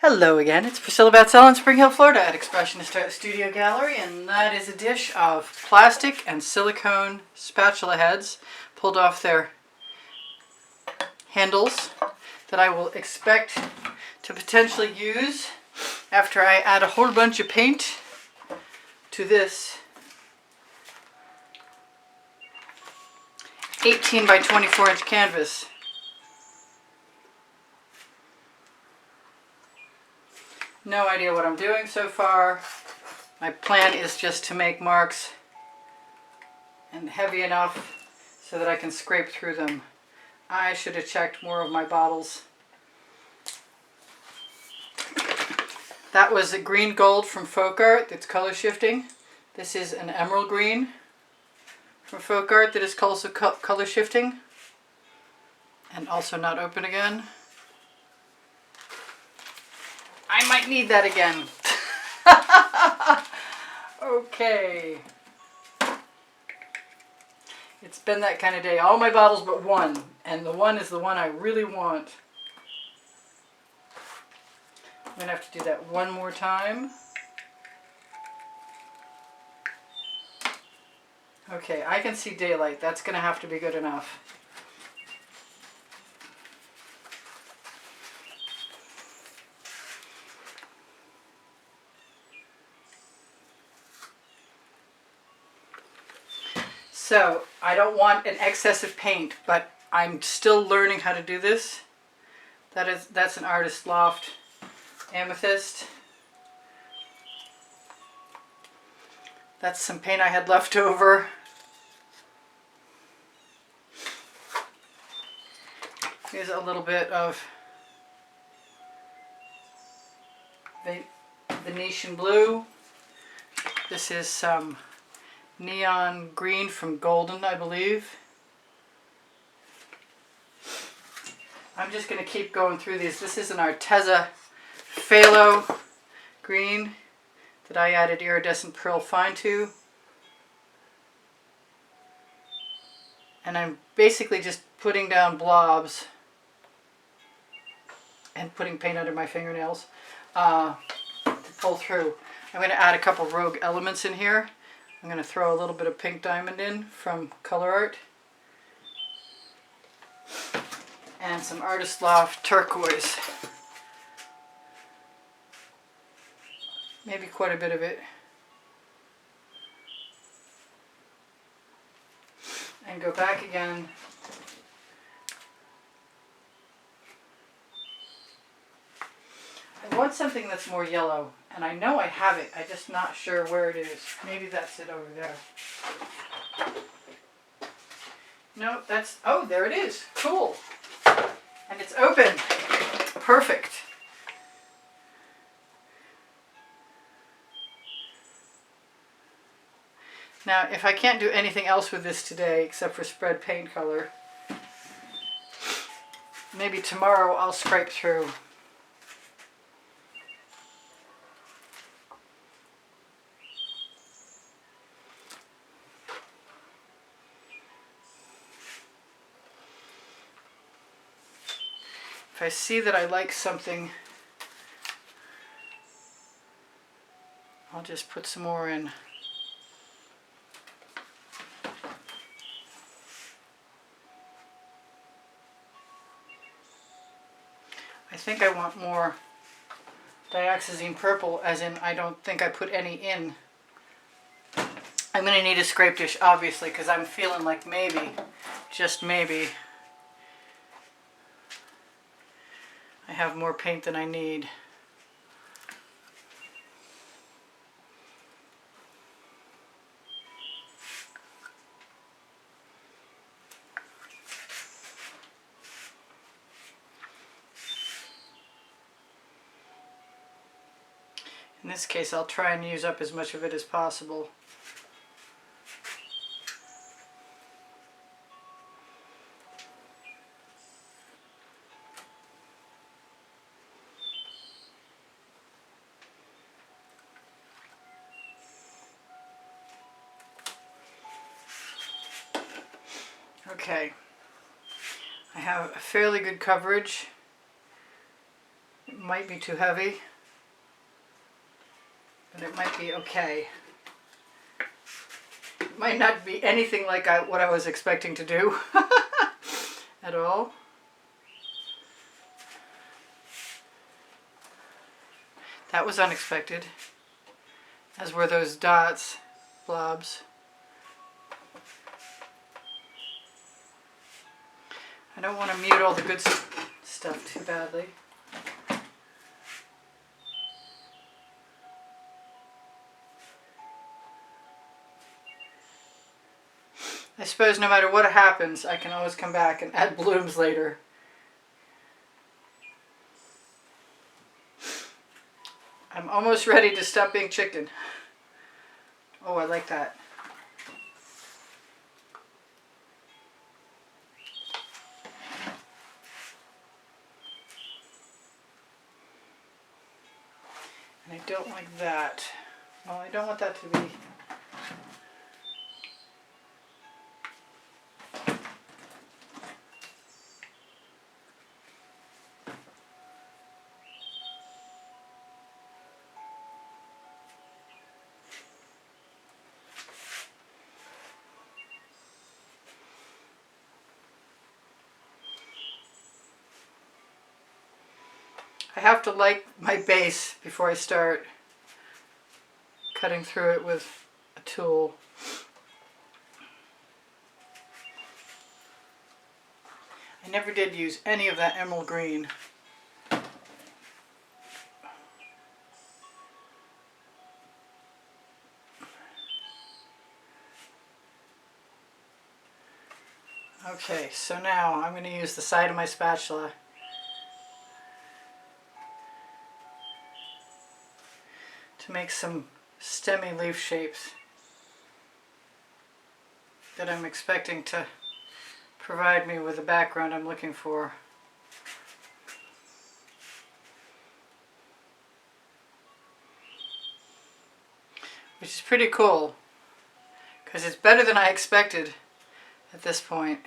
Hello again, it's Priscilla Batzell in Spring Hill, Florida at Expressionist Studio Gallery, and that is a dish of plastic and silicone spatula heads pulled off their handles that I will expect to potentially use after I add a whole bunch of paint to this 18 by 24 inch canvas. No idea what I'm doing so far. My plan is just to make marks and heavy enough so that I can scrape through them. I should have checked more of my bottles. That was a green gold from Folk Art that's color shifting. This is an emerald green from Folk Art that is also color shifting and also not open again. I might need that again. Okay. It's been that kind of day. All my bottles but one. And the one is the one I really want. I'm going to have to do that one more time. Okay, I can see daylight. That's going to have to be good enough. So, I don't want an excess of paint, but I'm still learning how to do this. That's an Artist Loft Amethyst. That's some paint I had left over. Here's a little bit of Venetian blue. This is some neon green from Golden, I believe. I'm just going to keep going through these. This is an Arteza Phthalo green that I added iridescent pearl fine to. And I'm basically just putting down blobs and putting paint under my fingernails to pull through. I'm going to add a couple rogue elements in here. I'm going to throw a little bit of pink diamond in from Color Art. And some Artist Loft turquoise. Maybe quite a bit of it. And go back again. I want something that's more yellow. And I know I have it, I'm just not sure where it is. Maybe that's it over there. No, that's, oh, there it is. Cool. And it's open. Perfect. Now, if I can't do anything else with this today except for spread paint color, maybe tomorrow I'll scrape through. If I see that I like something, I'll just put some more in. I think I want more dioxazine purple, as in I don't think I put any in. I'm going to need a scrape dish, obviously, because I'm feeling like maybe, just maybe, I have more paint than I need. In this case, I'll try and use up as much of it as possible. Okay, I have a fairly good coverage. might be too heavy, but it might be okay. It might not be anything like what I was expecting to do at all. That was unexpected, as were those dots, blobs. I don't want to mute all the good stuff too badly. I suppose no matter what happens, I can always come back and add blooms later. I'm almost ready to stop being chicken. Oh, I like that. And I don't like that. Well, I don't want that to be... I have to like my base before I start cutting through it with a tool. I never did use any of that emerald green. Okay, so now I'm going to use the side of my spatula to make some stemmy leaf shapes that I'm expecting to provide me with the background I'm looking for. Which is pretty cool, because it's better than I expected at this point,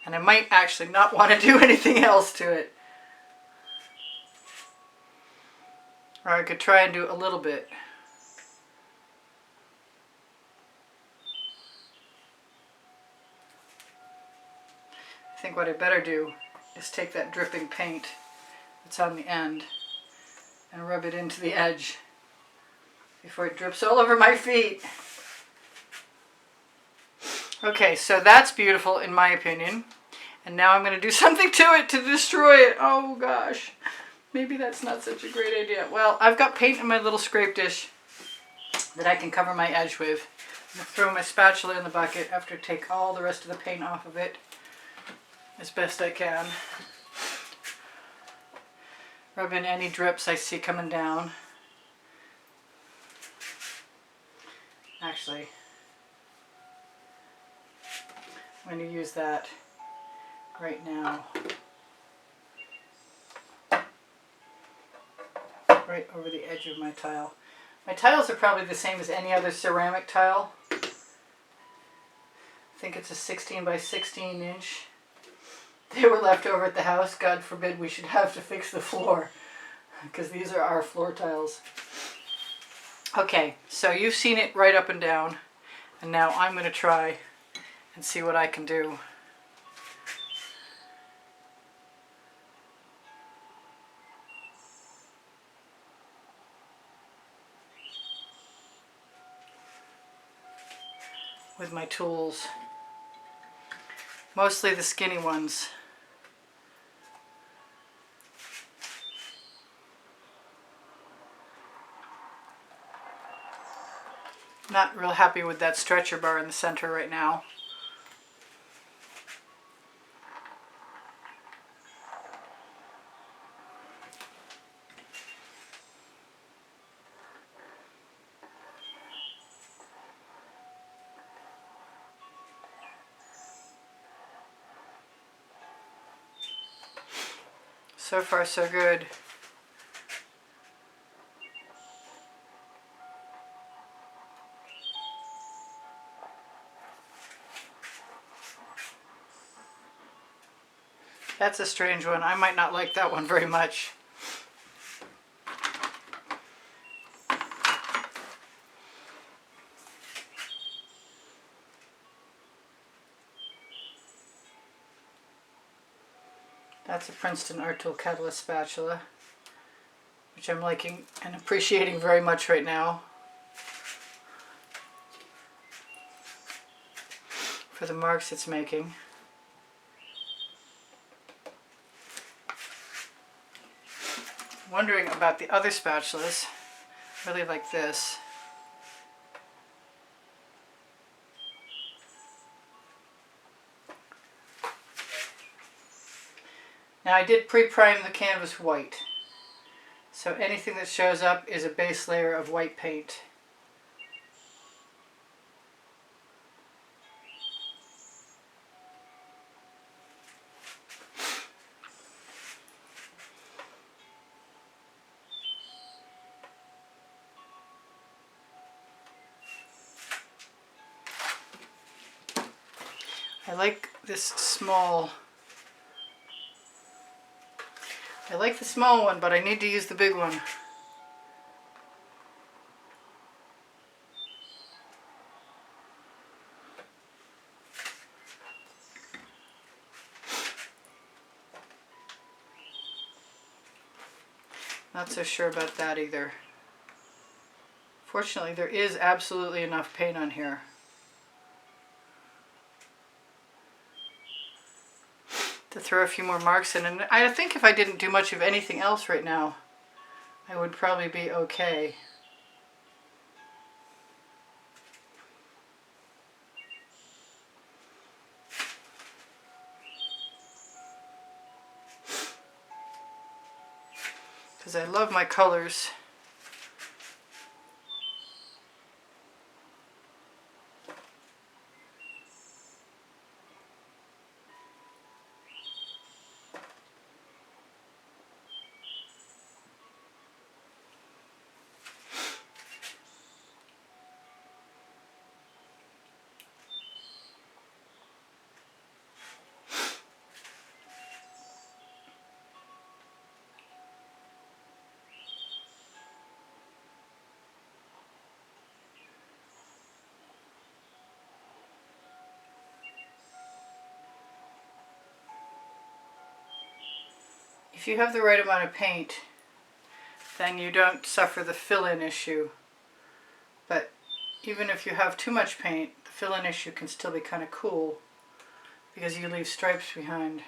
and I might actually not want to do anything else to it. Or I could try and do a little bit. I think what I better do is take that dripping paint that's on the end and rub it into the edge before it drips all over my feet. Okay, so that's beautiful in my opinion. And now I'm going to do something to it to destroy it. Oh gosh. Maybe that's not such a great idea. Well, I've got paint in my little scrape dish that I can cover my edge with. I'm going to throw my spatula in the bucket after I take all the rest of the paint off of it as best I can. Rub in any drips I see coming down. Actually, I'm going to use that right now. Right over the edge of my tile. My tiles are probably the same as any other ceramic tile. I think it's a 16 by 16 inch. They were left over at the house. God forbid we should have to fix the floor, because these are our floor tiles. Okay, so you've seen it right up and down, and now I'm going to try and see what I can do. With my tools, mostly the skinny ones. Not real happy with that stretcher bar in the center right now. So far, so good. That's a strange one. I might not like that one very much. That's a Princeton Art Tool Catalyst spatula, which I'm liking and appreciating very much right now for the marks it's making. Wondering about the other spatulas. Really like this. Now I did pre-prime the canvas white, so anything that shows up is a base layer of white paint. I like this small. I like the small one, but I need to use the big one. Not so sure about that either. Fortunately, there is absolutely enough paint on here. To throw a few more marks in, and I think if I didn't do much of anything else right now, I would probably be okay. Because I love my colors. If you have the right amount of paint, then you don't suffer the fill-in issue. But even if you have too much paint, the fill-in issue can still be kind of cool because you leave stripes behind.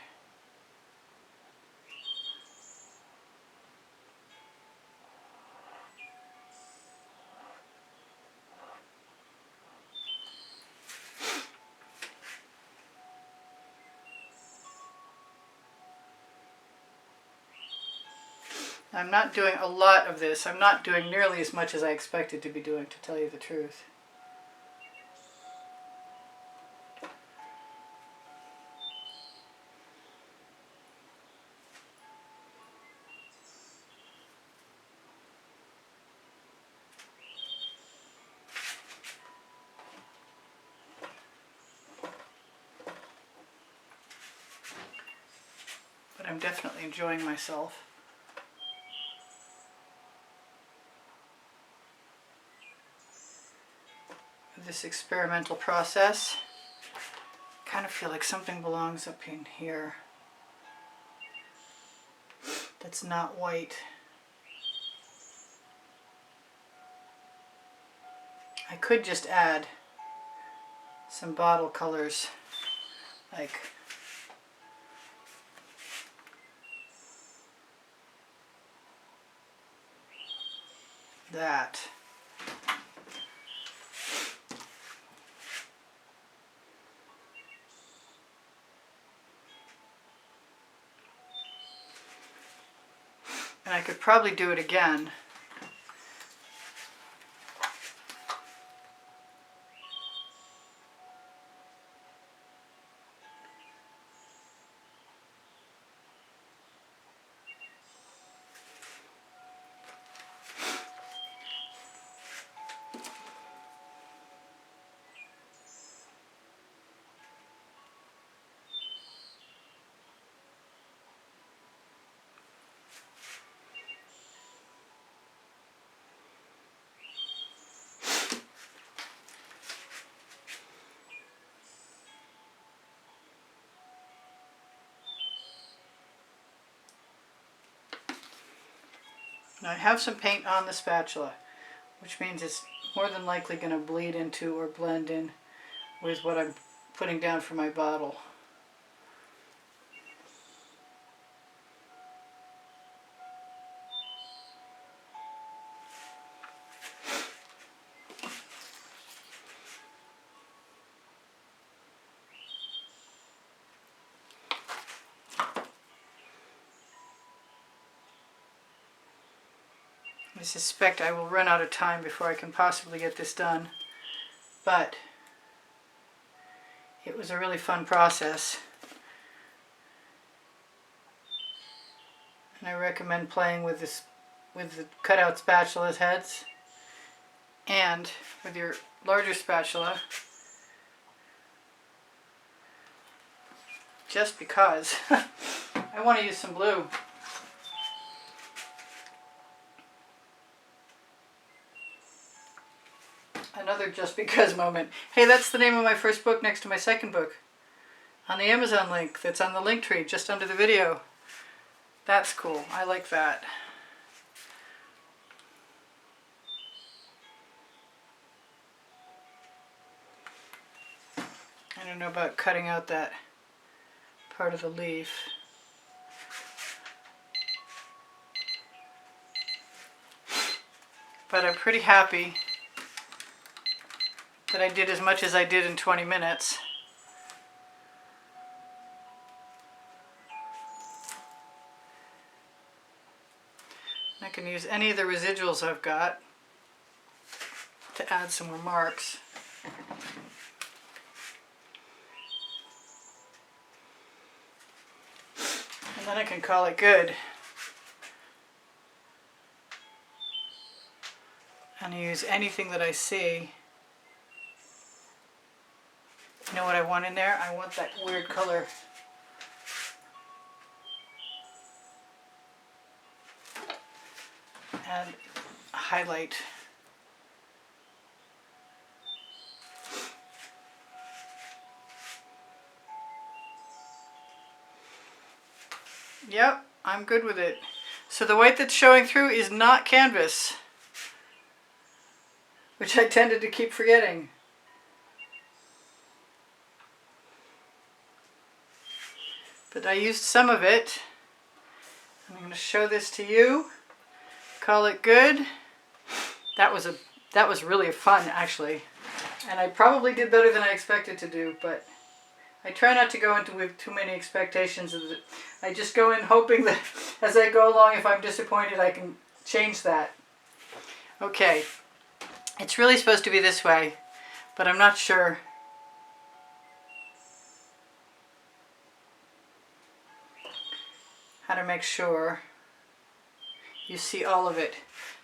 I'm not doing a lot of this. I'm not doing nearly as much as I expected to be doing, to tell you the truth. But I'm definitely enjoying myself. This experimental process. I kind of feel like something belongs up in here that's not white. I could just add some bottle colors like that. And I could probably do it again. Now I have some paint on the spatula, which means it's more than likely going to bleed into or blend in with what I'm putting down for my bottle. I suspect I will run out of time before I can possibly get this done, but it was a really fun process, and I recommend playing with this, with the cutout spatula's heads, and with your larger spatula, just because I want to use some blue. Another just because moment. Hey, that's the name of my first book next to my second book. On the Amazon link that's on the link tree just under the video. That's cool. I like that. I don't know about cutting out that part of the leaf. But I'm pretty happy that I did as much as I did in 20 minutes. I can use any of the residuals I've got to add some more marks. And then I can call it good. And use anything that I see. You know what I want in there? I want that weird color. And highlight. Yep, I'm good with it. So the white that's showing through is not canvas, which I tended to keep forgetting. But I used some of it. I'm going to show this to you. Call it good. That was really fun, actually. And I probably did better than I expected to do, but I try not to go into with too many expectations. I just go in hoping that as I go along, if I'm disappointed, I can change that. Okay. It's really supposed to be this way, but I'm not sure. How to make sure you see all of it.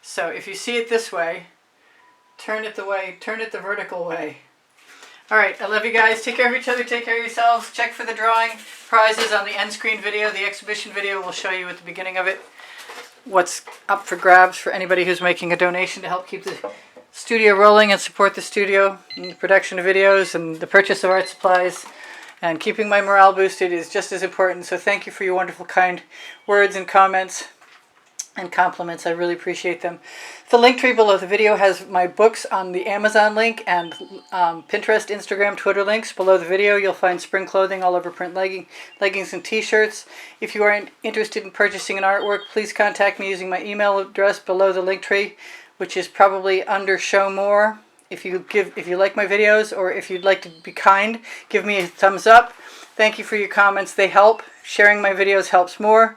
So if you see it this way, turn it the vertical way. All right, I love you guys. Take care of each other, take care of yourselves. Check for the drawing prizes on the end screen video. The exhibition video will show you at the beginning of it what's up for grabs for anybody who's making a donation to help keep the studio rolling and support the studio and the production of videos and the purchase of art supplies. And keeping my morale boosted is just as important. So thank you for your wonderful, kind words and comments and compliments. I really appreciate them. The link tree below the video has my books on the Amazon link and Pinterest, Instagram, Twitter links. Below the video, you'll find spring clothing, all over print leggings and t-shirts. If you are interested in purchasing an artwork, please contact me using my email address below the link tree, which is probably under Show More. If you like my videos, or if you'd like to be kind, give me a thumbs up. Thank you for your comments. They help. Sharing my videos helps more.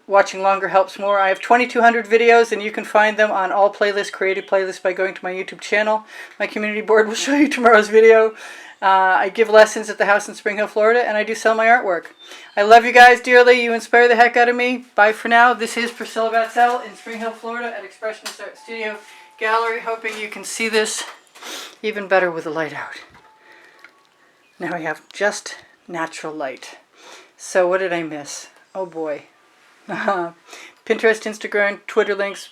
Watching longer helps more. I have 2,200 videos, and you can find them on all playlists, created playlists, by going to my YouTube channel. My community board will show you tomorrow's video. I give lessons at the house in Spring Hill, Florida, and I do sell my artwork. I love you guys dearly. You inspire the heck out of me. Bye for now. This is Priscilla Batzell in Spring Hill, Florida at Expressionist Art Studio Gallery. Hoping you can see this even better with the light out. Now I have just natural light. So what did I miss? Oh boy. Pinterest, Instagram, Twitter links,